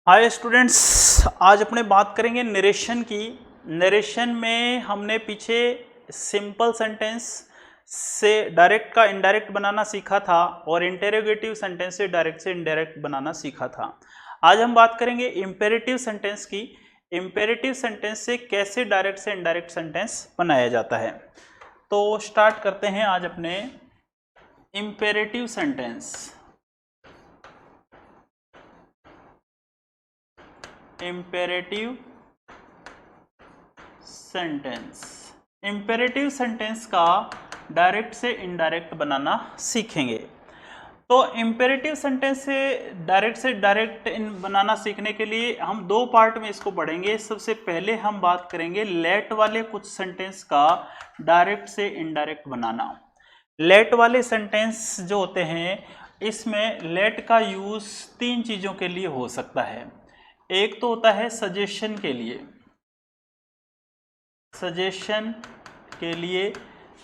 Hi students, आज अपने बात करेंगे नरेशन की। नरेशन में हमने पीछे सिंपल सेंटेंस से डायरेक्ट का इनडायरेक्ट बनाना सीखा था और इंटेरोगेटिव सेंटेंस से इनडायरेक्ट बनाना सीखा था। आज हम बात करेंगे इंपेरेटिव सेंटेंस की। इंपेरेटिव सेंटेंस से कैसे डायरेक्ट से इनडायरेक्ट सेंटेंस बनाया जाता है। तो स्टार्ट करते हैं आज अपने imperative sentence. Imperative sentence, imperative sentence का डायरेक्ट से इनडायरेक्ट बनाना सीखेंगे। तो इंपेरेटिव सेंटेंस से डायरेक्ट बनाना सीखने के लिए हम दो पार्ट में इसको पढ़ेंगे। सबसे पहले हम बात करेंगे लेट वाले कुछ सेंटेंस का डायरेक्ट से इनडायरेक्ट बनाना। लेट वाले सेंटेंस जो होते हैं, इसमें लेट का यूज तीन चीज़ों के लिए हो सकता है। एक तो होता है सजेशन के लिए, सजेशन के लिए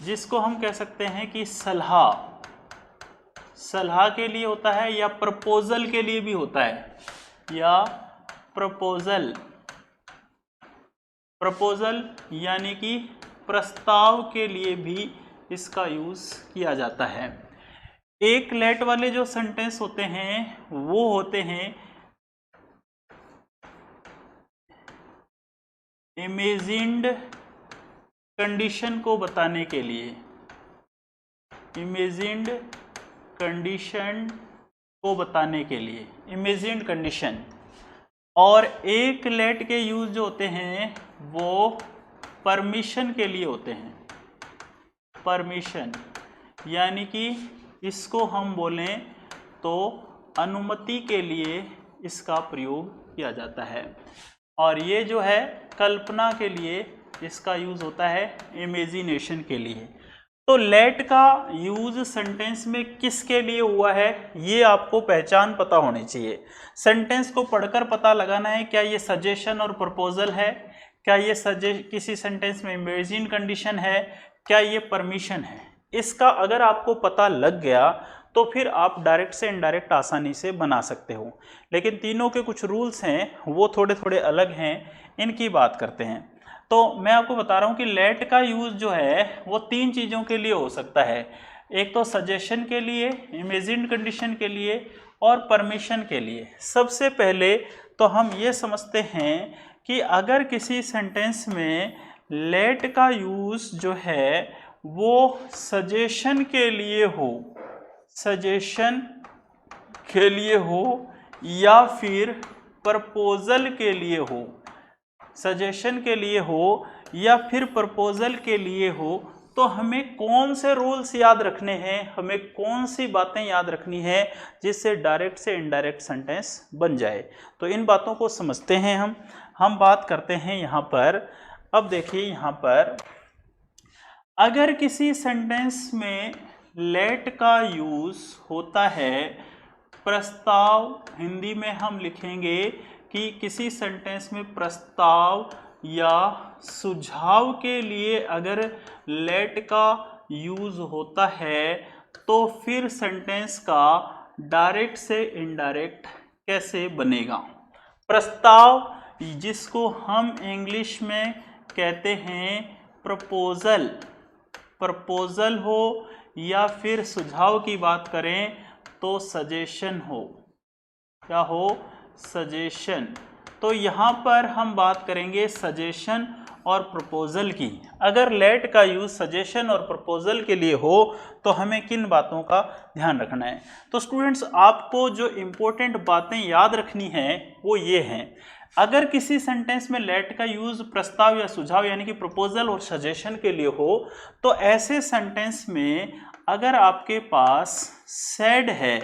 जिसको हम कह सकते हैं कि सलाह के लिए होता है, या प्रपोजल के लिए भी होता है, या प्रपोजल यानी कि प्रस्ताव के लिए भी इसका यूज किया जाता है। एक लेट वाले जो सेंटेंस होते हैं वो होते हैं इमेजिन्ड कंडीशन को बताने के लिए, इमेजिन्ड कंडीशन को बताने के लिए, इमेजिन्ड कंडीशन। और एक लेट के यूज जो होते हैं वो परमिशन के लिए होते हैं। परमिशन यानी कि इसको हम बोलें तो अनुमति के लिए इसका प्रयोग किया जाता है। और ये जो है कल्पना के लिए इसका यूज होता है, इमेजिनेशन के लिए। तो लेट का यूज सेंटेंस में किसके लिए हुआ है ये आपको पहचान पता होनी चाहिए। सेंटेंस को पढ़कर पता लगाना है क्या ये सजेशन और प्रपोजल है, क्या ये किसी सेंटेंस में इमेजिन कंडीशन है, क्या ये परमिशन है। इसका अगर आपको पता लग गया तो फिर आप डायरेक्ट से इनडायरेक्ट आसानी से बना सकते हो। लेकिन तीनों के कुछ रूल्स हैं, वो थोड़े थोड़े अलग हैं, इनकी बात करते हैं। तो मैं आपको बता रहा हूँ कि लेट का यूज़ जो है वो तीन चीज़ों के लिए हो सकता है। एक तो सजेशन के लिए, इमेजिन्ड कंडीशन के लिए और परमिशन के लिए। सबसे पहले तो हम ये समझते हैं कि अगर किसी सेंटेंस में लेट का यूज़ जो है वो सजेशन के लिए हो, सजेशन के लिए हो या फिर प्रपोजल के लिए हो, सजेशन के लिए हो या फिर प्रपोजल के लिए हो, तो हमें कौन से रूल्स याद रखने हैं, हमें कौन सी बातें याद रखनी है जिससे डायरेक्ट से इनडायरेक्ट सेंटेंस बन जाए। तो इन बातों को समझते हैं हम बात करते हैं यहाँ पर। अब देखिए यहाँ पर अगर किसी सेंटेंस में लेट का यूज होता है, प्रस्ताव हिंदी में हम लिखेंगे कि किसी सेंटेंस में प्रस्ताव या सुझाव के लिए अगर लेट का यूज होता है तो फिर सेंटेंस का डायरेक्ट से इनडायरेक्ट कैसे बनेगा। प्रस्ताव जिसको हम इंग्लिश में कहते हैं प्रपोजल, प्रपोजल हो या फिर सुझाव की बात करें तो सजेशन हो, क्या हो, सजेशन। तो यहाँ पर हम बात करेंगे सजेशन और प्रपोजल की। अगर लेट का यूज सजेशन और प्रपोजल के लिए हो तो हमें किन बातों का ध्यान रखना है। तो स्टूडेंट्स, आपको जो इम्पोर्टेंट बातें याद रखनी है वो ये हैं। अगर किसी सेंटेंस में लेट का यूज प्रस्ताव या सुझाव यानी कि प्रपोजल और सजेशन के लिए हो तो ऐसे सेंटेंस में अगर आपके पास सेड है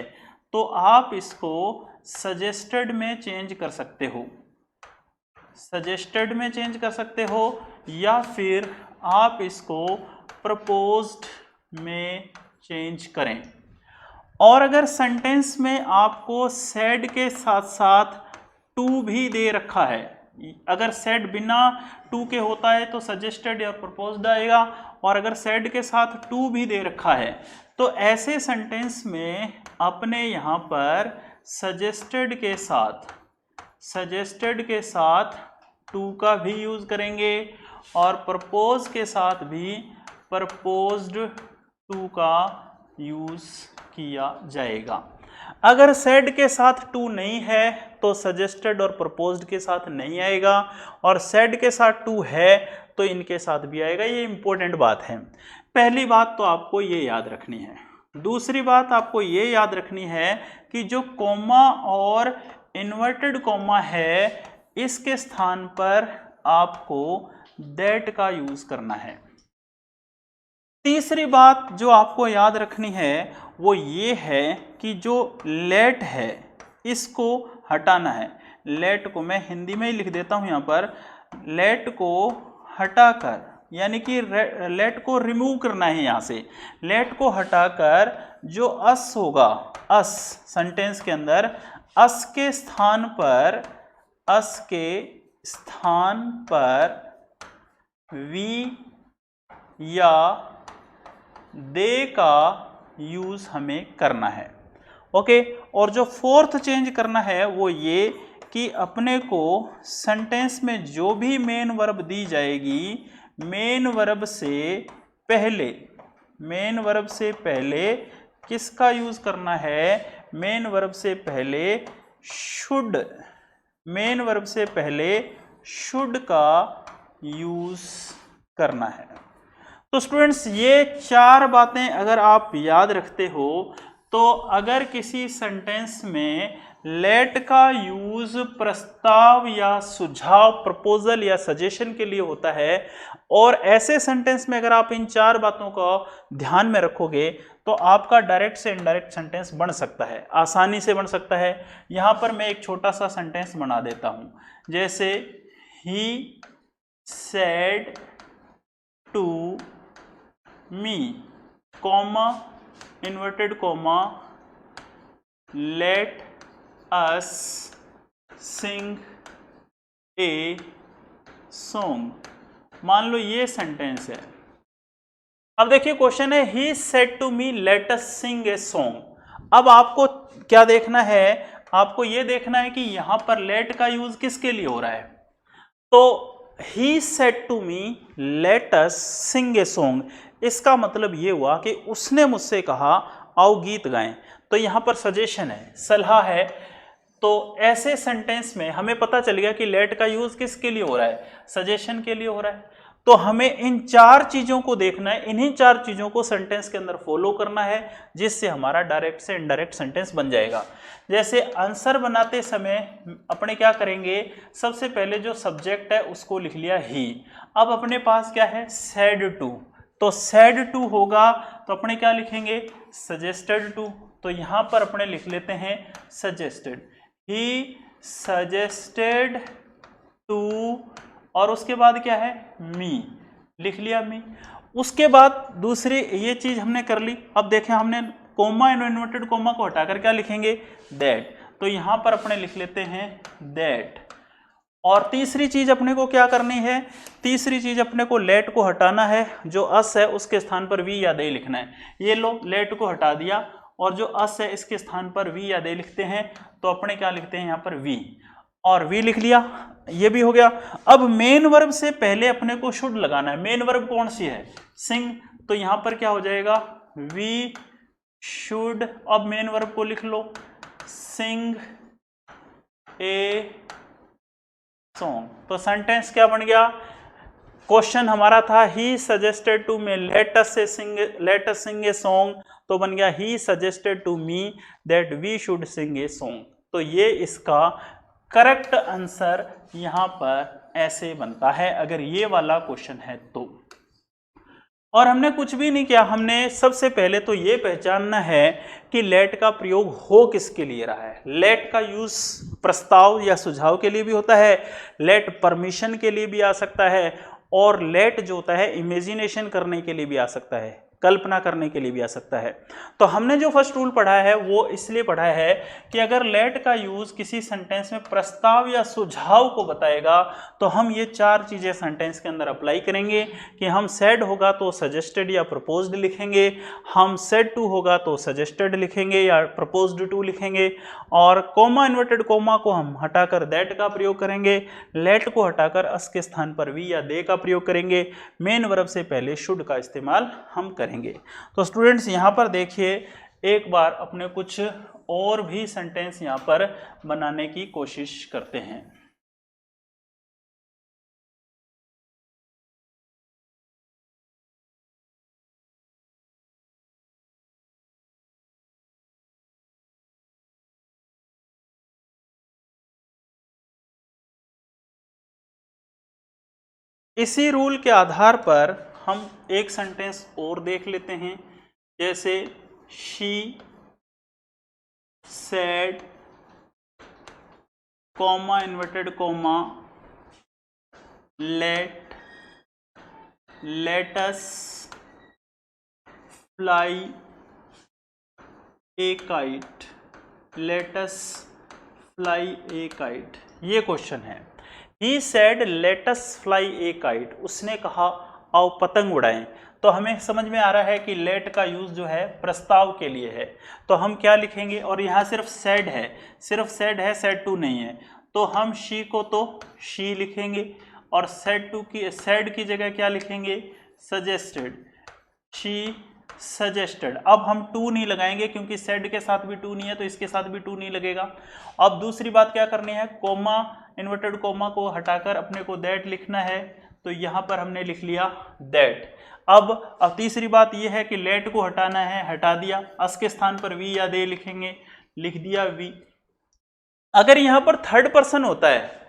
तो आप इसको सजेस्टेड में चेंज कर सकते हो, सजेस्टेड में चेंज कर सकते हो, या फिर आप इसको प्रपोज्ड में चेंज करें। और अगर सेंटेंस में आपको सेड के साथ साथ टू भी दे रखा है, अगर सेड बिना टू के होता है तो सजेस्टेड या प्रपोज्ड आएगा, और अगर सेड के साथ टू भी दे रखा है तो ऐसे सेंटेंस में अपने यहाँ पर सजेस्टेड के साथ सजेस्टेड के साथ टू का भी यूज करेंगे और प्रपोज के साथ भी प्रपोज्ड टू का यूज किया जाएगा। अगर सेड के साथ टू नहीं है तो सजेस्टेड और प्रपोज्ड के साथ नहीं आएगा, और सेड के साथ टू है तो इनके साथ भी आएगा। ये इंपॉर्टेंट बात है। पहली बात तो आपको ये याद रखनी है। दूसरी बात आपको ये याद रखनी है कि जो कॉमा और इन्वर्टेड कॉमा है इसके स्थान पर आपको दैट का यूज करना है। तीसरी बात जो आपको याद रखनी है वो ये है कि जो लेट है इसको हटाना है। लेट को मैं हिंदी में ही लिख देता हूं यहां पर, लेट को हटाकर, यानी कि लेट को रिमूव करना है यहां से। लेट को हटाकर जो अस होगा, अस सेंटेंस के अंदर अस के स्थान पर वी या दे का यूज हमें करना है। ओके, और जो फोर्थ चेंज करना है वो ये कि अपने को सेंटेंस में जो भी मेन वर्ब दी जाएगी, मेन वर्ब से पहले किसका यूज करना है? मेन वर्ब से पहले शुड का यूज करना है। तो स्टूडेंट्स ये चार बातें अगर आप याद रखते हो तो अगर किसी सेंटेंस में लेट का यूज प्रस्ताव या सुझाव, प्रपोजल या सजेशन के लिए होता है, और ऐसे सेंटेंस में अगर आप इन चार बातों को ध्यान में रखोगे तो आपका डायरेक्ट से इनडायरेक्ट सेंटेंस बन सकता है, आसानी से बन सकता है। यहां पर मैं एक छोटा सा सेंटेंस बना देता हूं, जैसे he said to me, comma, inverted comma, let us sing a song. मान लो ये सेंटेंस है। अब देखिए क्वेश्चन है he said to me let us sing a song. अब आपको क्या देखना है? आपको ये देखना है कि यहां पर लेट का यूज किसके लिए हो रहा है। तो he said to me let us sing a song, इसका मतलब ये हुआ कि उसने मुझसे कहा आओ गीत गाएं। तो यहां पर सजेशन है, सलाह है। तो ऐसे सेंटेंस में हमें पता चल गया कि लेट का यूज किसके लिए हो रहा है? सजेशन के लिए हो रहा है। तो हमें इन चार चीजों को देखना है, इन्हीं चार चीजों को सेंटेंस के अंदर फॉलो करना है, जिससे हमारा डायरेक्ट से इनडायरेक्ट सेंटेंस बन जाएगा। जैसे आंसर बनाते समय अपने क्या करेंगे, सबसे पहले जो सब्जेक्ट है उसको लिख लिया ही। अब अपने पास क्या है? Said to. तो सेड टू होगा तो अपने क्या लिखेंगे? Suggested to. तो यहां पर अपने लिख लेते हैं सजेस्टेड। ही सजेस्टेड टू, और उसके बाद क्या है? मी, लिख लिया मी। उसके बाद दूसरी ये चीज हमने कर ली। अब देखें हमने कोमा, इन्वर्टेड कोमा को हटाकर क्या लिखेंगे? दैट। तो यहां पर अपने लिख लेते हैं दैट। और तीसरी चीज अपने को क्या करनी है? तीसरी चीज अपने को लेट को हटाना है। जो अस है उसके स्थान पर वी या दे लिखना है। ये लो, लेट को हटा दिया और जो अस है इसके स्थान पर वी या दे लिखते हैं। तो अपने क्या लिखते हैं? यहाँ पर वी, और वी लिख लिया, ये भी हो गया। अब मेन वर्ब से पहले अपने को शुड लगाना है। मेन वर्ब कौन सी है? सिंग। तो यहां पर क्या हो जाएगा? We should. अब मेन वर्ब को लिख लो, सिंग ए सॉन्ग। तो सेंटेंस क्या बन गया? क्वेश्चन हमारा था he suggested to me let us sing a song, तो बन गया he suggested to me that we should sing a song. तो ये इसका करेक्ट आंसर यहां पर ऐसे बनता है अगर ये वाला क्वेश्चन है तो। और हमने कुछ भी नहीं किया, हमने सबसे पहले तो ये पहचानना है कि लेट का प्रयोग हो किसके लिए रहा है। लेट का यूज प्रस्ताव या सुझाव के लिए भी होता है, लेट परमिशन के लिए भी आ सकता है, और लेट जो होता है इमेजिनेशन करने के लिए भी आ सकता है। कल्पना करने के लिए भी आ सकता है। तो हमने जो फर्स्ट रूल पढ़ा है वो इसलिए पढ़ा है कि अगर लेट का यूज किसी सेंटेंस में प्रस्ताव या सुझाव को बताएगा तो हम ये 4 चीजें सेंटेंस के अंदर अप्लाई करेंगे कि हम सेड होगा तो सजेस्टेड या प्रपोज्ड लिखेंगे, हम सेड टू होगा तो सजेस्टेड लिखेंगे या प्रपोज्ड टू लिखेंगे, और कॉमा इन्वर्टेड कॉमा को हम हटाकर दैट का प्रयोग करेंगे, लेट को हटाकर अस के स्थान पर वी या दे का प्रयोग करेंगे, मेन वर्ब से पहले शुड का इस्तेमाल हम करेंगे। तो स्टूडेंट्स यहाँ पर देखिए, एक बार अपने कुछ और भी सेंटेंस यहाँ पर बनाने की कोशिश करते हैं। इसी रूल के आधार पर हम एक सेंटेंस और देख लेते हैं, जैसे she said comma inverted comma let us fly a kite, let us fly a kite. ये क्वेश्चन है। He said let us fly a kite, उसने कहा आओ पतंग उड़ाएं। तो हमें समझ में आ रहा है कि लेट का यूज जो है प्रस्ताव के लिए है, तो हम क्या लिखेंगे, और यहाँ सिर्फ सेड है, सेड टू नहीं है, तो हम शी को तो शी लिखेंगे और सेड की जगह क्या लिखेंगे, सजेस्टेड, शी सजेस्टेड। अब हम टू नहीं लगाएंगे क्योंकि सेड के साथ भी टू नहीं है, तो इसके साथ भी टू नहीं लगेगा। अब दूसरी बात क्या करनी है, कोमा इन्वर्टेड कोमा को हटाकर अपने को दैट लिखना है, तो यहाँ पर हमने लिख लिया दैट। अब तीसरी बात यह है कि लेट को हटाना है, हटा दिया, अस के स्थान पर वी या दे लिखेंगे, लिख दिया वी। अगर यहाँ पर थर्ड पर्सन होता है,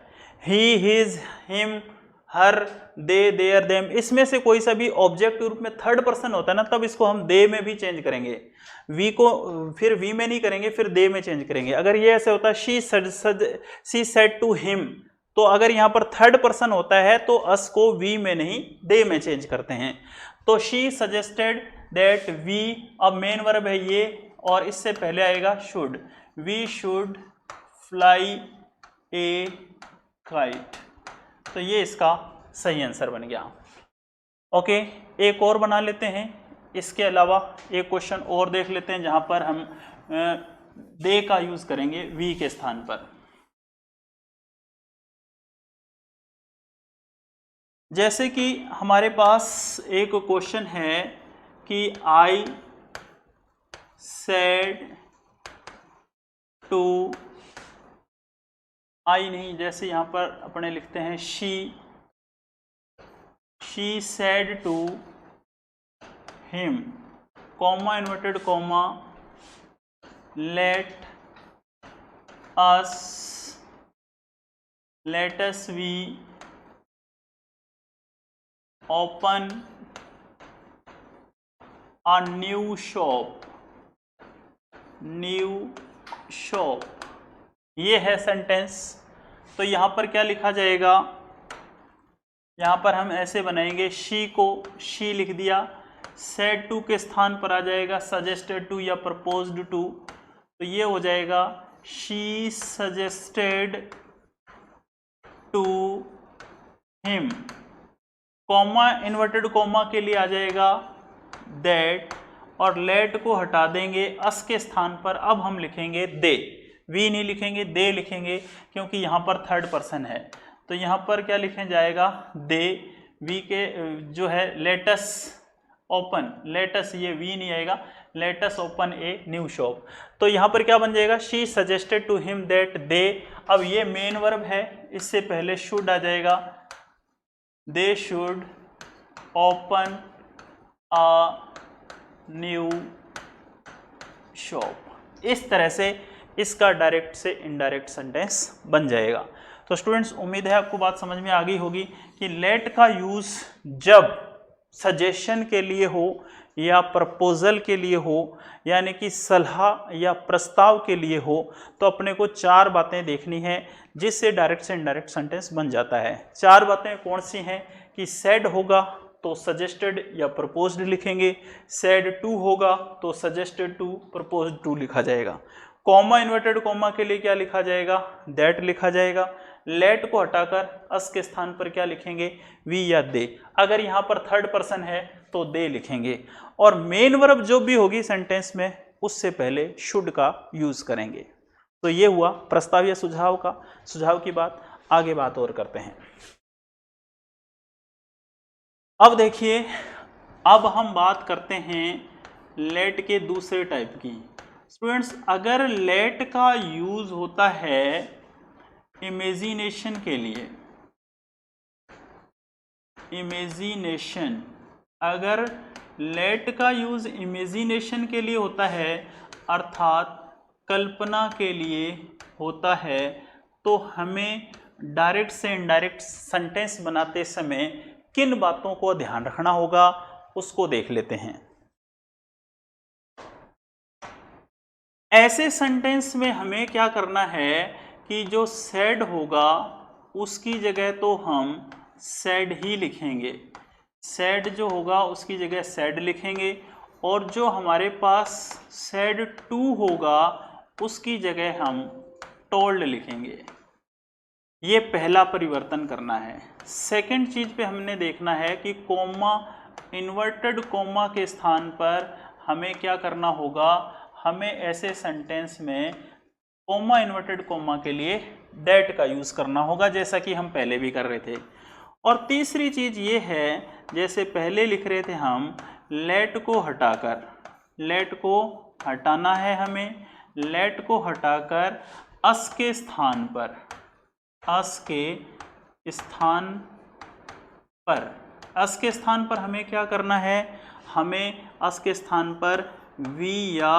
he his him her they their them, इसमें से कोई सा भी ऑब्जेक्ट के रूप में थर्ड पर्सन होता है ना, तब इसको हम दे में भी चेंज करेंगे, वी को फिर वी में नहीं करेंगे, फिर दे में चेंज करेंगे। अगर ये ऐसे होता है शी सेड टू हिम, तो अगर यहाँ पर थर्ड पर्सन होता है तो अस को वी में नहीं दे में चेंज करते हैं। तो शी सजेस्टेड दैट वी, अब मेन वर्ब है ये और इससे पहले आएगा should, we should fly a kite. तो ये इसका सही आंसर बन गया। ओके, एक और बना लेते हैं। इसके अलावा एक क्वेश्चन और देख लेते हैं जहां पर हम दे का यूज करेंगे वी के स्थान पर। जैसे कि हमारे पास एक क्वेश्चन है कि आई सेड टू, आई नहीं, जैसे यहां पर अपने लिखते हैं she said to him, comma inverted comma let us we open a new shop, ये है सेंटेंस। तो यहाँ पर क्या लिखा जाएगा, यहाँ पर हम ऐसे बनाएंगे, शी को शी लिख दिया, सेड टू के स्थान पर आ जाएगा सजेस्टेड टू या प्रपोज्ड टू, तो ये हो जाएगा she suggested to him, comma inverted comma के लिए आ जाएगा दैट, और लेट को हटा देंगे, अस के स्थान पर अब हम लिखेंगे दे, वी नहीं लिखेंगे, दे लिखेंगे क्योंकि यहाँ पर थर्ड पर्सन है। तो यहाँ पर क्या लिखे जाएगा, दे, वी के जो है लेटस ओपन, लेटस ये वी नहीं आएगा, let's open a new shop. तो यहाँ पर क्या बन जाएगा, she suggested to him that they, अब ये मेन वर्ब है, इससे पहले शुड आ जाएगा, they should open a new shop. इस तरह से इसका डायरेक्ट से इनडायरेक्ट सेंटेंस बन जाएगा। तो स्टूडेंट्स, उम्मीद है आपको बात समझ में आ गई होगी कि लेट का यूज जब सजेशन के लिए हो या प्रपोजल के लिए हो, यानी कि सलाह या प्रस्ताव के लिए हो, तो अपने को 4 बातें देखनी है जिससे डायरेक्ट से इनडायरेक्ट सेंटेंस बन जाता है। 4 बातें कौन सी हैं कि सेड होगा, तो सजेस्टेड या प्रपोज्ड लिखेंगे, सेड टू होगा तो सजेस्टेड टू प्रपोज्ड टू लिखा जाएगा। कॉमा इन्वर्टेड कॉमा के लिए क्या लिखा जाएगा, दैट लिखा जाएगा। लेट को हटाकर अस के स्थान पर क्या लिखेंगे, वी या दे। अगर यहाँ पर थर्ड पर्सन है तो दे लिखेंगे। और मेन वर्ब जो भी होगी सेंटेंस में उससे पहले शुड का यूज करेंगे। तो ये हुआ प्रस्ताव या सुझाव की बात। आगे बात और करते हैं। अब देखिए, अब हम बात करते हैं लेट के दूसरे टाइप की। स्टूडेंट्स, अगर लेट का यूज होता है इमेजिनेशन के लिए, इमेजिनेशन, अगर लेट का यूज इमेजिनेशन के लिए होता है अर्थात कल्पना के लिए होता है, तो हमें डायरेक्ट से इनडायरेक्ट सेंटेंस बनाते समय किन बातों को ध्यान रखना होगा उसको देख लेते हैं। ऐसे सेंटेंस में हमें क्या करना है कि जो सेड होगा उसकी जगह तो हम सेड ही लिखेंगे, सेड जो होगा उसकी जगह सेड लिखेंगे, और जो हमारे पास सेड टू होगा उसकी जगह हम टोल्ड लिखेंगे। ये पहला परिवर्तन करना है। सेकंड चीज पे हमने देखना है कि कोमा, इन्वर्टेड कोमा के स्थान पर हमें क्या करना होगा, हमें ऐसे सेंटेंस में कोमा इन्वर्टेड कोमा के लिए दैट का यूज करना होगा, जैसा कि हम पहले भी कर रहे थे। और तीसरी चीज ये है, जैसे पहले लिख रहे थे हम लेट को हटाकर, लेट को हटाना है हमें, लेट को हटाकर अस के स्थान पर, अस के स्थान पर, अस के स्थान पर हमें क्या करना है, हमें अस के स्थान पर वी या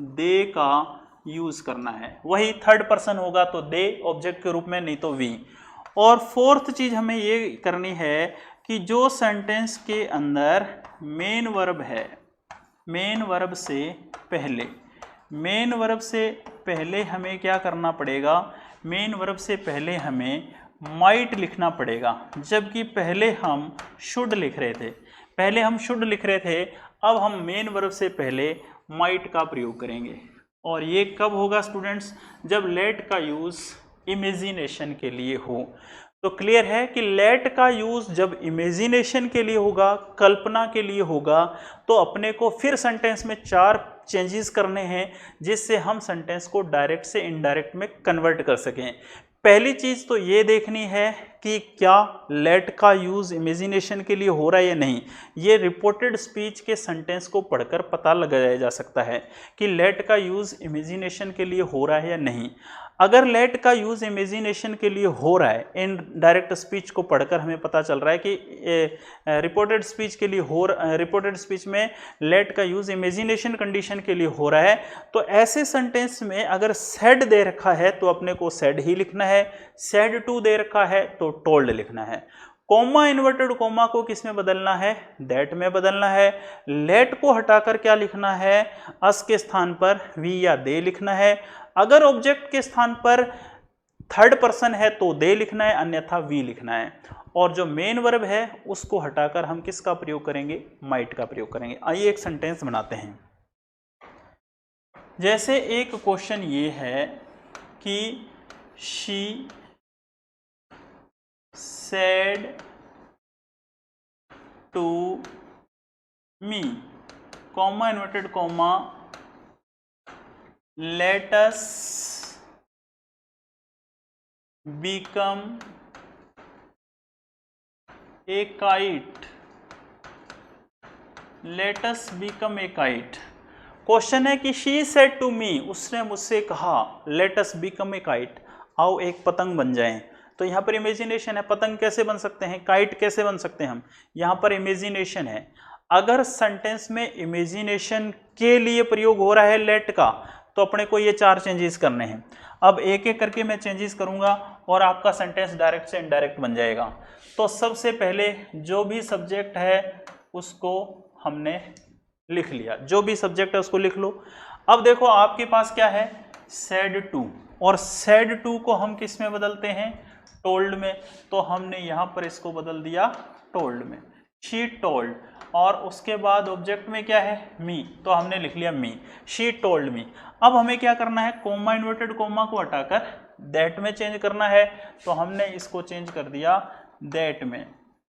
दे का यूज करना है। वही थर्ड पर्सन होगा तो दे ऑब्जेक्ट के रूप में, नहीं तो वी। और फोर्थ चीज हमें ये करनी है कि जो सेंटेंस के अंदर मेन वर्ब है, मेन वर्ब से पहले, मेन वर्ब से पहले हमें क्या करना पड़ेगा, मेन वर्ब से पहले हमें माइट लिखना पड़ेगा, जबकि पहले हम शुड लिख रहे थे, पहले हम शुड लिख रहे थे, अब हम मेन वर्ब से पहले माइट का प्रयोग करेंगे। और ये कब होगा स्टूडेंट्स, जब लेट का यूज इमेजिनेशन के लिए हो। तो क्लियर है कि लेट का यूज जब इमेजिनेशन के लिए होगा, कल्पना के लिए होगा, तो अपने को फिर सेंटेंस में 4 चेंजेस करने हैं जिससे हम सेंटेंस को डायरेक्ट से इनडायरेक्ट में कन्वर्ट कर सकें। पहली चीज तो ये देखनी है कि क्या लेट का यूज इमेजिनेशन के लिए हो रहा है या नहीं। ये रिपोर्टेड स्पीच के सेंटेंस को पढ़कर पता लगाया जा सकता है कि लेट का यूज इमेजिनेशन के लिए हो रहा है या नहीं। अगर लेट का यूज इमेजिनेशन के लिए हो रहा है, इन डायरेक्ट स्पीच को पढ़कर हमें पता चल रहा है कि रिपोर्टेड स्पीच के लिए रिपोर्टेड स्पीच में लेट का यूज इमेजिनेशन कंडीशन के लिए हो रहा है, तो ऐसे सेंटेंस में अगर सेड दे रखा है तो अपने को सेड ही लिखना है, सेड टू दे रखा है तो टोल्ड लिखना है। कोमा इन्वर्टेड कोमा को किस में बदलना है, दैट में बदलना है। लेट को हटाकर क्या लिखना है, अस के स्थान पर वी या दे लिखना है। अगर ऑब्जेक्ट के स्थान पर थर्ड पर्सन है तो दे लिखना है, अन्यथा वी लिखना है। और जो मेन वर्ब है उसको हटाकर हम किसका प्रयोग करेंगे, माइट का प्रयोग करेंगे। आइए एक सेंटेंस बनाते हैं। जैसे एक क्वेश्चन ये है कि she said to me, comma inverted comma, let us become a kite, let us become a kite। Question है कि she said to me, उसने मुझसे कहा let us become a kite, आओ एक पतंग बन जाएं। तो यहाँ पर इमेजिनेशन है, पतंग कैसे बन सकते हैं, काइट कैसे बन सकते हैं हम, यहाँ पर इमेजिनेशन है। अगर सेंटेंस में इमेजिनेशन के लिए प्रयोग हो रहा है लेट का, तो अपने को ये 4 चेंजेस करने हैं। अब एक एक करके मैं चेंजेस करूंगा और आपका सेंटेंस डायरेक्ट से इनडायरेक्ट बन जाएगा। तो सबसे पहले जो भी सब्जेक्ट है उसको हमने लिख लिया, जो भी सब्जेक्ट है उसको लिख लो। अब देखो आपके पास क्या है, सेड टू, और सेड टू को हम किस में बदलते हैं, टोल्ड में। तो हमने यहां पर इसको बदल दिया टोल्ड में। शी टोल्ड, और उसके बाद ऑब्जेक्ट में क्या है, मी, तो हमने लिख लिया मी, शी टोल्ड मी। अब हमें क्या करना है, कोमा इन्वर्टेड कोमा को हटाकर दैट में चेंज करना है, तो हमने इसको चेंज कर दिया दैट में,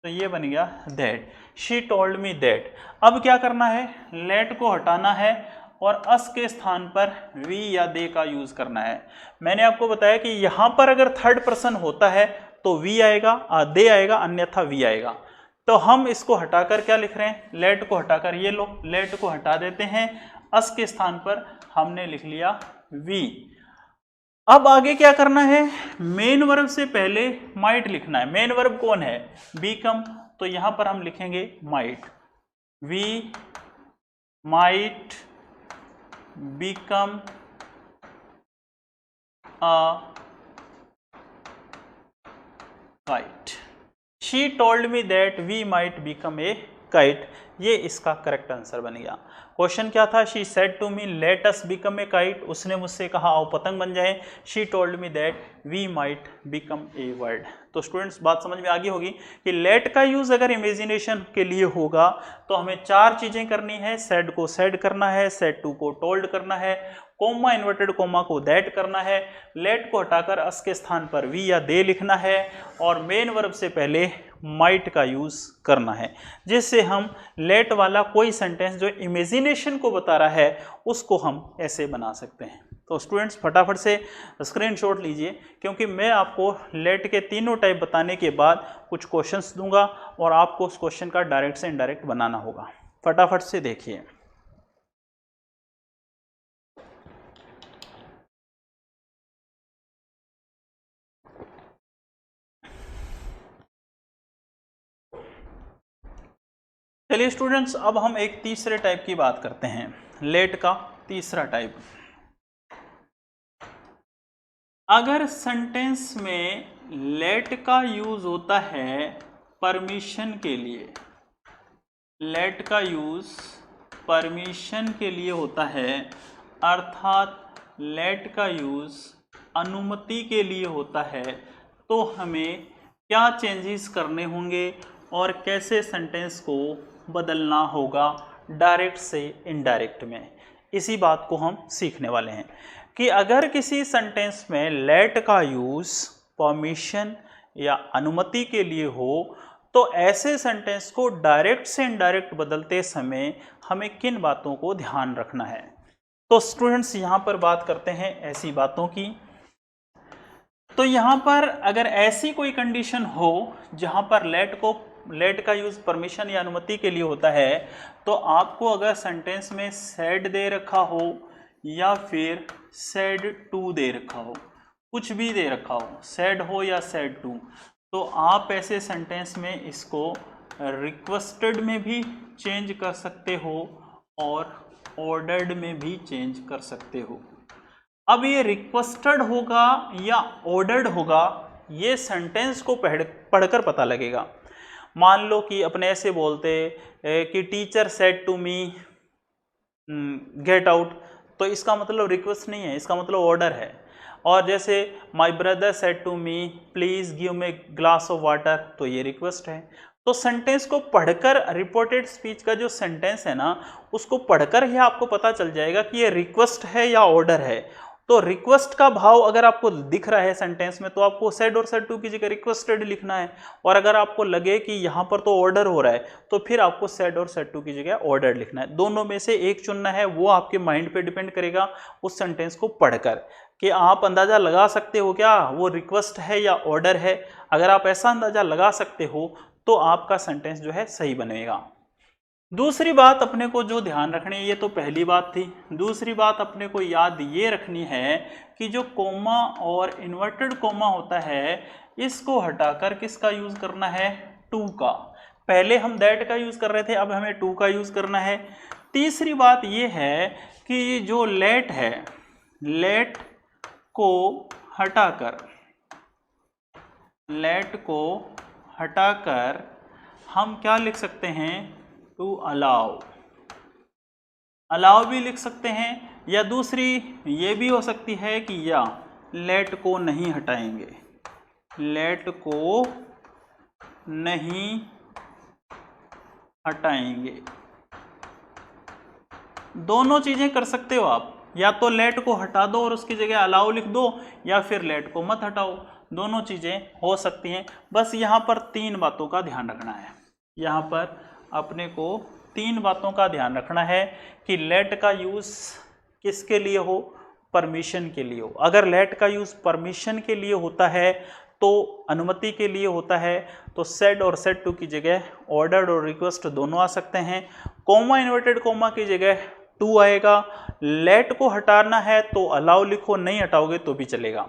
तो ये बन गया that, she told me that. अब क्या करना है, लेट को हटाना है और अस के स्थान पर वी या दे का यूज करना है। मैंने आपको बताया कि यहां पर अगर थर्ड पर्सन होता है तो वी आएगा, दे आएगा, अन्यथा वी आएगा। तो हम इसको हटाकर क्या लिख रहे हैं, लेट को हटाकर, ये लो लेट को हटा देते हैं, अस के स्थान पर हमने लिख लिया वी। अब आगे क्या करना है, मेन वर्ब से पहले माइट लिखना है। मेन वर्ब कौन है, बीकम, तो यहां पर हम लिखेंगे might, we might become a kite. She told me that we might become a kite. ये इसका करेक्ट आंसर बन गया। क्वेश्चन क्या था, she said to me let us become a kite, उसने मुझसे कहा आओ पतंग बन जाए। She told me that we might become a word. तो स्टूडेंट्स बात समझ में आ गई होगी कि लेट का यूज अगर इमेजिनेशन के लिए होगा तो हमें चार चीजें करनी है, सेड को सेड करना है, सेड टू को टोल्ड करना है, कोमा इन्वर्टेड कोमा को दैट करना है, लेट को हटाकर अस के स्थान पर वी या दे लिखना है, और मेन वर्ब से पहले माइट का यूज करना है, जिससे हम लेट वाला कोई सेंटेंस जो इमेजिनेशन को बता रहा है उसको हम ऐसे बना सकते हैं। तो स्टूडेंट्स फटाफट से स्क्रीनशॉट लीजिए, क्योंकि मैं आपको लेट के तीनों टाइप बताने के बाद कुछ क्वेश्चंस दूंगा और आपको उस क्वेश्चन का डायरेक्ट से इनडायरेक्ट बनाना होगा। फटाफट से देखिए। चलिए स्टूडेंट्स, अब हम एक तीसरे टाइप की बात करते हैं, लेट का तीसरा टाइप। अगर सेंटेंस में लेट का यूज होता है परमिशन के लिए, लेट का यूज परमिशन के लिए होता है, अर्थात लेट का यूज अनुमति के लिए होता है, तो हमें क्या चेंजेस करने होंगे और कैसे सेंटेंस को बदलना होगा डायरेक्ट से इनडायरेक्ट में, इसी बात को हम सीखने वाले हैं। कि अगर किसी सेंटेंस में लेट का यूज परमिशन या अनुमति के लिए हो तो ऐसे सेंटेंस को डायरेक्ट से इनडायरेक्ट बदलते समय हमें किन बातों को ध्यान रखना है। तो स्टूडेंट्स यहां पर बात करते हैं ऐसी बातों की। तो यहां पर अगर ऐसी कोई कंडीशन हो जहां पर लेट का यूज परमिशन या अनुमति के लिए होता है, तो आपको अगर सेंटेंस में सेड दे रखा हो या फिर सेड टू दे रखा हो, कुछ भी दे रखा हो, सेड हो या सेड टू, तो आप ऐसे सेंटेंस में इसको रिक्वेस्टेड में भी चेंज कर सकते हो और ऑर्डर्ड में भी चेंज कर सकते हो। अब ये रिक्वेस्टेड होगा या ऑर्डर्ड होगा, ये सेंटेंस को पढ़कर पता लगेगा। मान लो कि अपने ऐसे बोलते कि teacher said to me get out, तो इसका मतलब रिक्वेस्ट नहीं है, इसका मतलब ऑर्डर है। और जैसे my brother said to me please give me glass of water, तो ये रिक्वेस्ट है। तो सेंटेंस को पढ़कर, रिपोर्टेड स्पीच का जो सेंटेंस है ना, उसको पढ़कर ही आपको पता चल जाएगा कि ये रिक्वेस्ट है या ऑर्डर है। तो रिक्वेस्ट का भाव अगर आपको दिख रहा है सेंटेंस में तो आपको सेड और सेड टू की जगह रिक्वेस्टेड लिखना है, और अगर आपको लगे कि यहाँ पर तो ऑर्डर हो रहा है तो फिर आपको सेड और सेड टू की जगह ऑर्डर लिखना है। दोनों में से एक चुनना है, वो आपके माइंड पे डिपेंड करेगा उस सेंटेंस को पढ़कर, कि आप अंदाज़ा लगा सकते हो क्या वो रिक्वेस्ट है या ऑर्डर है। अगर आप ऐसा अंदाज़ा लगा सकते हो तो आपका सेंटेंस जो है सही बनेगा। दूसरी बात अपने को जो ध्यान रखनी है, ये तो पहली बात थी। दूसरी बात अपने को याद ये रखनी है कि जो कोमा और इन्वर्टेड कोमा होता है, इसको हटाकर किसका यूज करना है, टू का। पहले हम दैट का यूज कर रहे थे, अब हमें टू का यूज करना है। तीसरी बात ये है कि जो लेट है, लेट को हटाकर हम क्या लिख सकते हैं, टू अलाउ भी लिख सकते हैं, या दूसरी ये भी हो सकती है कि या लेट को नहीं हटाएंगे, लेट को नहीं हटाएंगे। दोनों चीजें कर सकते हो आप, या तो लेट को हटा दो और उसकी जगह अलाउ लिख दो, या फिर लेट को मत हटाओ, दोनों चीजें हो सकती हैं। बस यहाँ पर 3 बातों का ध्यान रखना है। यहाँ पर अपने को 3 बातों का ध्यान रखना है कि लेट का यूज किसके लिए हो, परमिशन के लिए हो। अगर लेट का यूज परमिशन के लिए होता है तो अनुमति के लिए होता है, तो सेड और सेड टू की जगह ऑर्डर्ड और रिक्वेस्ट दोनों आ सकते हैं। कोमा इन्वर्टेड कोमा की जगह टू आएगा। लेट को हटाना है तो अलाउ लिखो, नहीं हटाओगे तो भी चलेगा।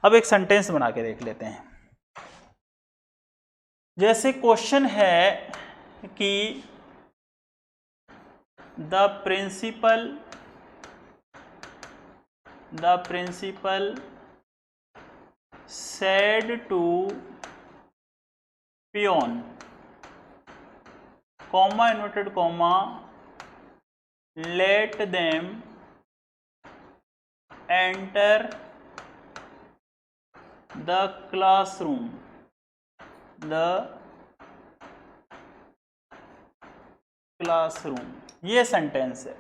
अब एक सेंटेंस बना के देख लेते हैं। जैसे क्वेश्चन है कि the principal said to peon, comma inverted comma, let them enter the classroom. ये सेंटेंस है।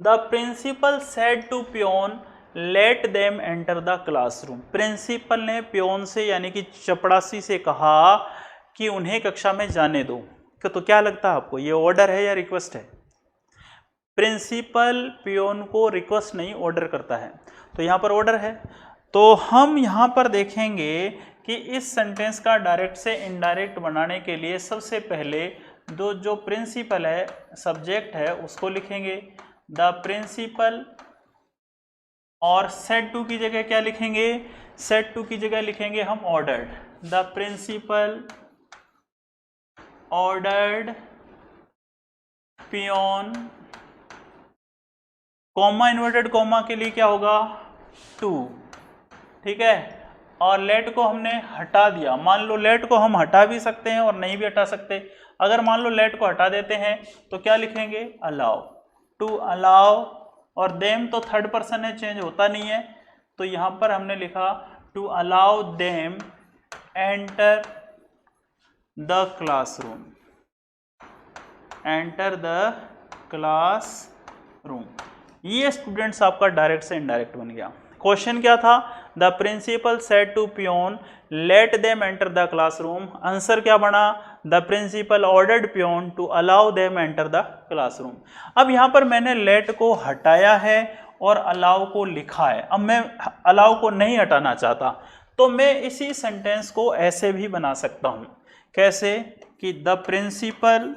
The principal said to peon let them enter the classroom. Principal ने पियोन से यानी कि चपड़ासी से कहा कि उन्हें कक्षा में जाने दो। तो क्या लगता है आपको, ये ऑर्डर है या रिक्वेस्ट है? प्रिंसिपल पियोन को रिक्वेस्ट नहीं ऑर्डर करता है, तो यहाँ पर ऑर्डर है। तो हम यहाँ पर देखेंगे कि इस सेंटेंस का डायरेक्ट से इनडायरेक्ट बनाने के लिए सबसे पहले जो प्रिंसिपल है, सब्जेक्ट है, उसको लिखेंगे द प्रिंसिपल, और सेड टू की जगह क्या लिखेंगे? सेड टू की जगह लिखेंगे हम ordered. The principal ordered peon, comma inverted comma के लिए क्या होगा? टू, ठीक है। और लेट को हमने हटा दिया। मान लो लेट को हम हटा भी सकते हैं और नहीं भी हटा सकते। अगर मान लो लेट को हटा देते हैं तो क्या लिखेंगे? Allow, to allow. और देम तो थर्ड पर्सन है, चेंज होता नहीं है, तो यहाँ पर हमने लिखा to allow them enter the classroom, enter the classroom. ये स्टूडेंट्स आपका डायरेक्ट से इनडायरेक्ट बन गया। क्वेश्चन क्या था? The principal said to peon let them enter the classroom. Answer क्या बना? The principal ordered peon to allow them enter the classroom. अब यहाँ पर मैंने लेट को हटाया है और अलाउ को लिखा है। अब मैं अलाउ को नहीं हटाना चाहता, तो मैं इसी सेंटेंस को ऐसे भी बना सकता हूँ। कैसे? कि the principal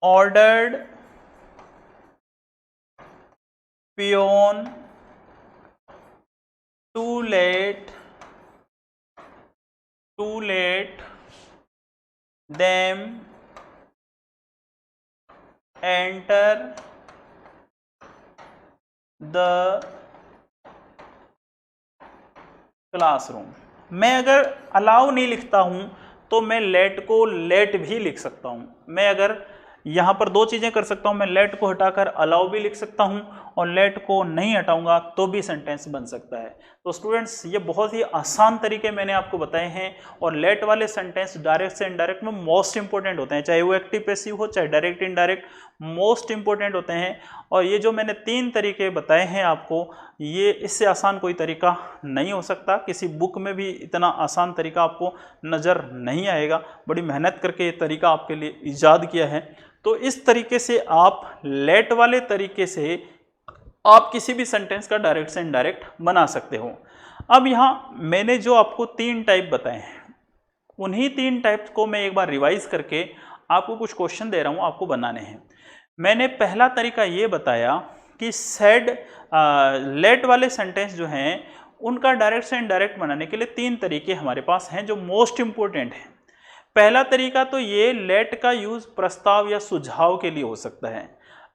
ordered peon to let them enter the classroom। मैं अगर अलाउ नहीं लिखता हूं तो मैं लेट को लेट भी लिख सकता हूं। मैं अगर यहाँ पर 2 चीज़ें कर सकता हूँ, मैं लेट को हटाकर अलाउ भी लिख सकता हूँ और लेट को नहीं हटाऊंगा तो भी सेंटेंस बन सकता है। तो स्टूडेंट्स, ये बहुत ही आसान तरीके मैंने आपको बताए हैं। और लेट वाले सेंटेंस डायरेक्ट से इनडायरेक्ट में मोस्ट इंपॉर्टेंट होते हैं, चाहे वो एक्टिव पैसिव हो चाहे डायरेक्ट इनडायरेक्ट, मोस्ट इंपॉर्टेंट होते हैं। और ये जो मैंने 3 तरीके बताए हैं आपको, ये इससे आसान कोई तरीका नहीं हो सकता। किसी बुक में भी इतना आसान तरीका आपको नज़र नहीं आएगा। बड़ी मेहनत करके ये तरीका आपके लिए ईजाद किया है। तो इस तरीके से आप लेट वाले तरीके से आप किसी भी सेंटेंस का डायरेक्ट से इनडायरेक्ट बना सकते हो। अब यहाँ मैंने जो आपको 3 टाइप बताए हैं, उन्हीं 3 टाइप्स को मैं एक बार रिवाइज करके आपको कुछ क्वेश्चन दे रहा हूँ, आपको बनाने हैं। मैंने पहला तरीका ये बताया कि सेड लेट वाले सेंटेंस जो हैं उनका डायरेक्ट से इनडायरेक्ट बनाने के लिए 3 तरीके हमारे पास हैं जो मोस्ट इंपॉर्टेंट हैं। पहला तरीका तो ये, लेट का यूज प्रस्ताव या सुझाव के लिए हो सकता है।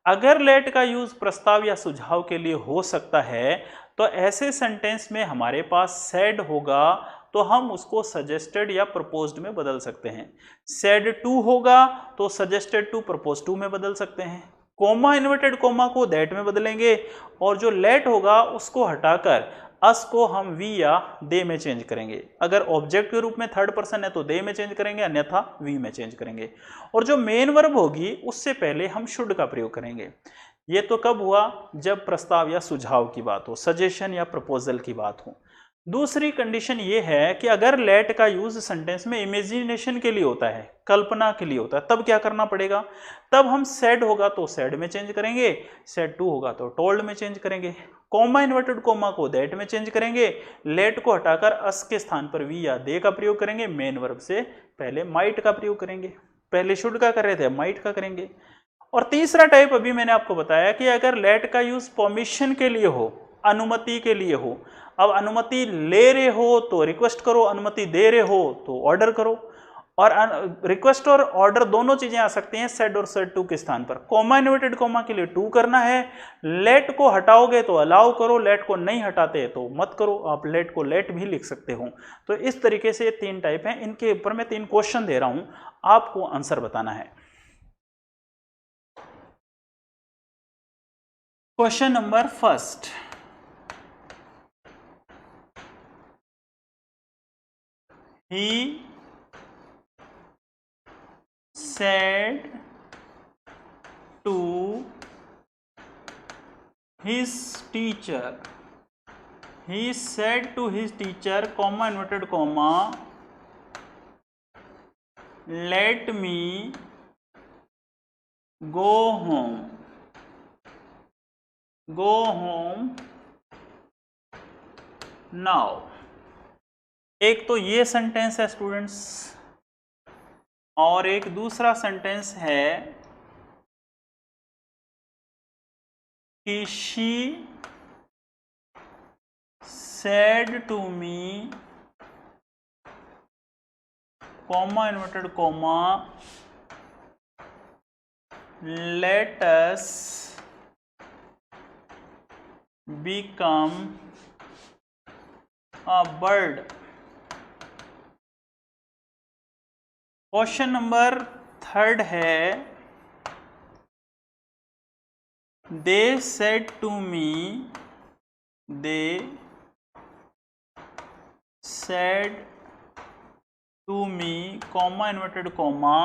अगर लेट का यूज प्रस्ताव या सुझाव के लिए हो सकता है तो ऐसे सेंटेंस में हमारे पास सेड होगा तो हम उसको सजेस्टेड या प्रपोज्ड में बदल सकते हैं। सेड टू होगा तो सजेस्टेड टू प्रपोज टू में बदल सकते हैं। कोमा इन्वर्टेड कोमा को दैट में बदलेंगे और जो लेट होगा उसको हटाकर अस को हम वी या दे में चेंज करेंगे। अगर ऑब्जेक्ट के रूप में थर्ड पर्सन है तो दे में चेंज करेंगे, अन्यथा वी में चेंज करेंगे। और जो मेन वर्ब होगी उससे पहले हम शुड का प्रयोग करेंगे। ये तो कब हुआ, जब प्रस्ताव या सुझाव की बात हो, सजेशन या प्रपोजल की बात हो। दूसरी कंडीशन ये है कि अगर लेट का यूज सेंटेंस में इमेजिनेशन के लिए होता है, कल्पना के लिए होता है, तब क्या करना पड़ेगा, तब हम सेड होगा तो सेड में चेंज करेंगे, सेड टू होगा तो टोल्ड में चेंज करेंगे, कॉमा इन्वर्टेड कॉमा को दैट में चेंज करेंगे, लेट को हटाकर अस के स्थान पर वी या दे का प्रयोग करेंगे, मेन वर्ब से पहले माइट का प्रयोग करेंगे। पहले शुड का कर रहे थे, माइट का करेंगे। और तीसरा टाइप अभी मैंने आपको बताया कि अगर लेट का यूज परमिशन के लिए हो, अनुमति के लिए हो। अब अनुमति ले रहे हो तो रिक्वेस्ट करो, अनुमति दे रहे हो तो ऑर्डर करो। और रिक्वेस्ट और ऑर्डर दोनों चीजें आ सकती हैं सेड और सेड टू के स्थान पर। कॉमा इन्वर्टेड कॉमा के लिए टू करना है, लेट को हटाओगे तो अलाउ करो, लेट को नहीं हटाते तो मत करो। आप लेट को लेट भी लिख सकते हो। तो इस तरीके से ये तीन टाइप हैं, इनके ऊपर मैं 3 क्वेश्चन दे रहा हूं, आपको आंसर बताना है। Question number first, he said to his teacher, he said to his teacher, comma inverted comma, let me go home, go home now। एक तो ये सेंटेंस है स्टूडेंट्स, और एक दूसरा सेंटेंस है कि she said to me, comma inverted comma, let us become a bird। Question number third है, they said to me, they said to me, comma inverted comma,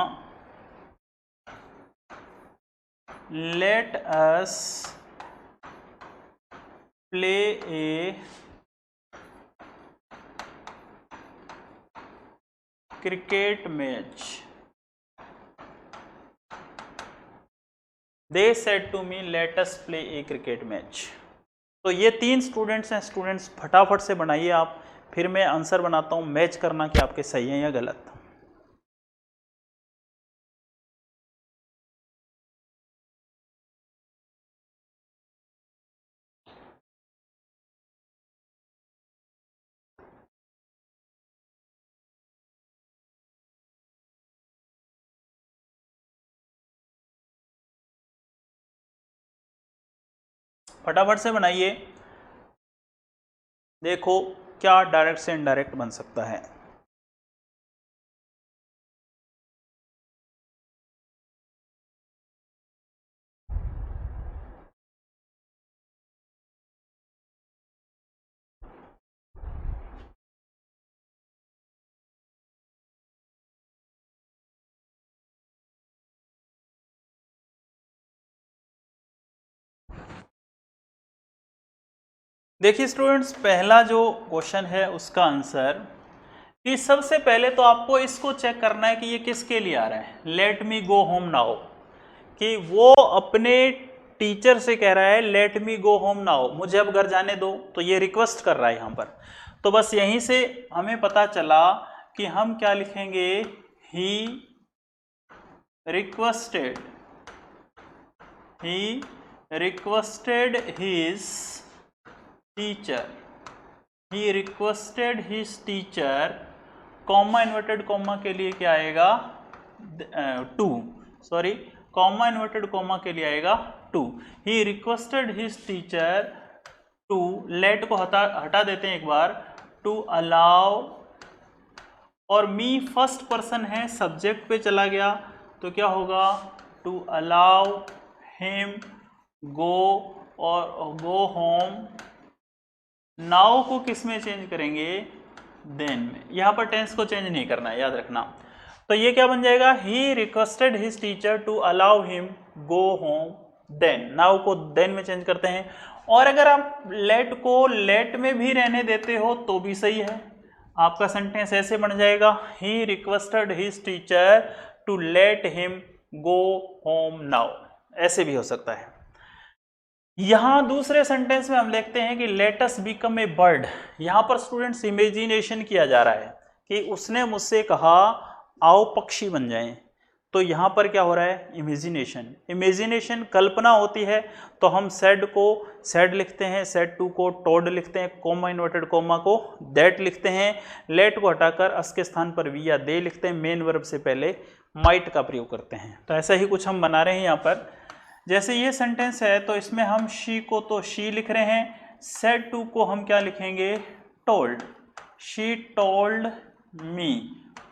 let us play a cricket match. They said to me, let us play a cricket match. तो ये 3 students हैं। Students फटाफट से बनाइए आप, फिर मैं आंसर बनाता हूं, मैच करना कि आपके सही है या गलत। फटाफट से बनाइए, देखो क्या डायरेक्ट से इनडायरेक्ट बन सकता है। देखिए स्टूडेंट्स, पहला जो क्वेश्चन है उसका आंसर कि सबसे पहले तो आपको इसको चेक करना है कि ये किसके लिए आ रहा है। लेट मी गो होम नाउ, कि वो अपने टीचर से कह रहा है लेट मी गो होम नाउ, मुझे अब घर जाने दो। तो ये रिक्वेस्ट कर रहा है यहाँ पर। तो बस यहीं से हमें पता चला कि हम क्या लिखेंगे, he requested his teacher, he requested his teacher, comma inverted comma के लिए क्या आएगा, to, sorry comma inverted comma के लिए आएगा to. He requested his teacher to, let को हटा देते हैं एक बार, टू अलाउ, और मी फर्स्ट पर्सन है, सब्जेक्ट पे चला गया तो क्या होगा, टू अलाउ हिम गो, और गो होम नाउ को किस में चेंज करेंगे, देन में। यहाँ पर टेंस को चेंज नहीं करना है, याद रखना। तो ये क्या बन जाएगा, he requested his teacher to allow him go home then. Now को देन में चेंज करते हैं। और अगर आप लेट को लेट में भी रहने देते हो तो भी सही है। आपका सेंटेंस ऐसे बन जाएगा, he requested his teacher to let him go home now, ऐसे भी हो सकता है। यहां दूसरे सेंटेंस में हम देखते हैं कि लेट अस बिकम ए बर्ड। यहां पर स्टूडेंट्स इमेजिनेशन किया जा रहा है कि उसने मुझसे कहा आओ पक्षी बन जाएं। तो यहां पर क्या हो रहा है, इमेजिनेशन। इमेजिनेशन कल्पना होती है, तो हम सेड को सेड लिखते हैं, सेड टू को टोड लिखते हैं, कोमा इन्वर्टेड कोमा को दैट लिखते हैं, लेट को हटाकर अस के स्थान पर वी या दे लिखते हैं, मेन वर्ब से पहले माइट का प्रयोग करते हैं। तो ऐसा ही कुछ हम बना रहे हैं यहाँ पर। जैसे ये सेंटेंस है तो इसमें हम शी को तो शी लिख रहे हैं, सेड टू को हम क्या लिखेंगे, told. She told me,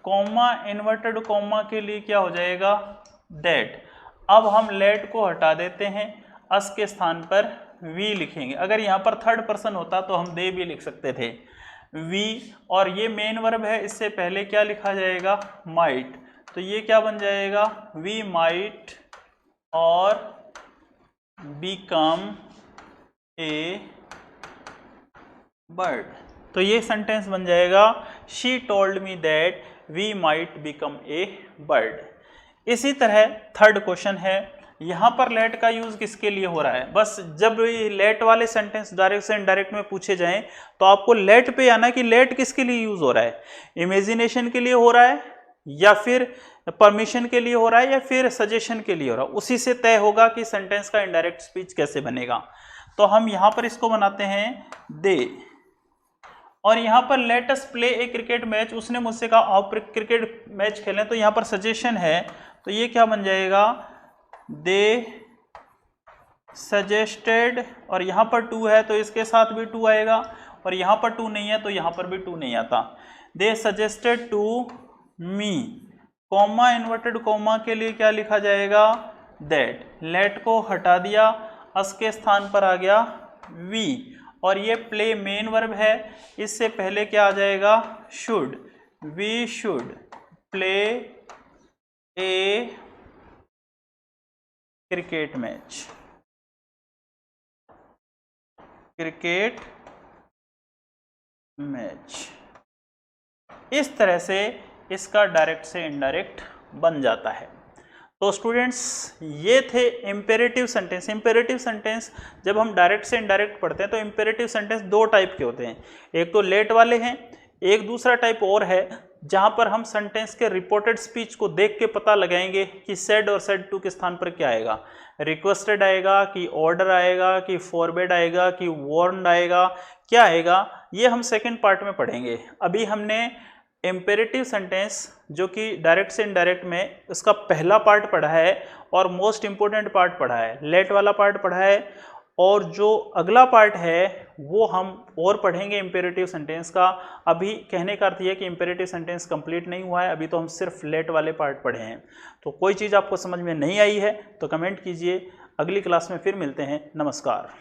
comma inverted comma के लिए क्या हो जाएगा, दैट। अब हम लेट को हटा देते हैं, अस के स्थान पर वी लिखेंगे। अगर यहाँ पर थर्ड पर्सन होता तो हम दे भी लिख सकते थे, वी। और ये मेन वर्ब है, इससे पहले क्या लिखा जाएगा, माइट। तो ये क्या बन जाएगा, वी माइट और become a bird। तो ये सेंटेंस बन जाएगा, she told me that we might become a bird। इसी तरह थर्ड क्वेश्चन है, यहाँ पर लेट का यूज किसके लिए हो रहा है। बस जब लेट वाले सेंटेंस डायरेक्ट से इनडायरेक्ट में पूछे जाएं तो आपको लेट पे आना कि लेट किसके लिए यूज हो रहा है, इमेजिनेशन के लिए हो रहा है या फिर परमिशन के लिए हो रहा है या फिर सजेशन के लिए हो रहा है। उसी से तय होगा कि सेंटेंस का इनडायरेक्ट स्पीच कैसे बनेगा। तो हम यहाँ पर इसको बनाते हैं दे, और यहाँ पर let us play a cricket match. उसने मुझसे कहा आओ क्रिकेट मैच खेलें, तो यहाँ पर सजेशन है, तो ये क्या बन जाएगा, दे सजेस्टेड। और यहाँ पर टू है तो इसके साथ भी टू आएगा, और यहाँ पर टू नहीं है तो यहाँ पर भी टू नहीं आता। They suggested to me, comma inverted comma के लिए क्या लिखा जाएगा, दैट। लेट को हटा दिया, अस के स्थान पर आ गया वी, और ये प्ले मेन वर्ब है, इससे पहले क्या आ जाएगा, should. We should play a cricket match, cricket match. इस तरह से इसका डायरेक्ट से इनडायरेक्ट बन जाता है। तो स्टूडेंट्स ये थे इंपेरेटिव सेंटेंस। इंपेरेटिव सेंटेंस जब हम डायरेक्ट से इनडायरेक्ट पढ़ते हैं तो इंपेरेटिव सेंटेंस दो टाइप के होते हैं, एक तो लेट वाले हैं, एक दूसरा टाइप और है जहां पर हम सेंटेंस के रिपोर्टेड स्पीच को देख के पता लगाएंगे कि सेड और सेड टू के स्थान पर क्या आएगा, रिक्वेस्टेड आएगा कि ऑर्डर आएगा कि फॉरबेड आएगा कि वार्न्ड आएगा, क्या आएगा, ये हम सेकेंड पार्ट में पढ़ेंगे। अभी हमने इम्पेरेटिव सेंटेंस जो कि डायरेक्ट से इनडायरेक्ट में उसका पहला पार्ट पढ़ा है और मोस्ट इंपॉर्टेंट पार्ट पढ़ा है, लेट वाला पार्ट पढ़ा है, और जो अगला पार्ट है वो हम और पढ़ेंगे इम्पेरेटिव सेंटेंस का। अभी कहने का अर्थ ये है कि इम्पेरेटिव सेंटेंस कंप्लीट नहीं हुआ है, अभी तो हम सिर्फ लेट वाले पार्ट पढ़े हैं। तो कोई चीज़ आपको समझ में नहीं आई है तो कमेंट कीजिए, अगली क्लास में फिर मिलते हैं। नमस्कार।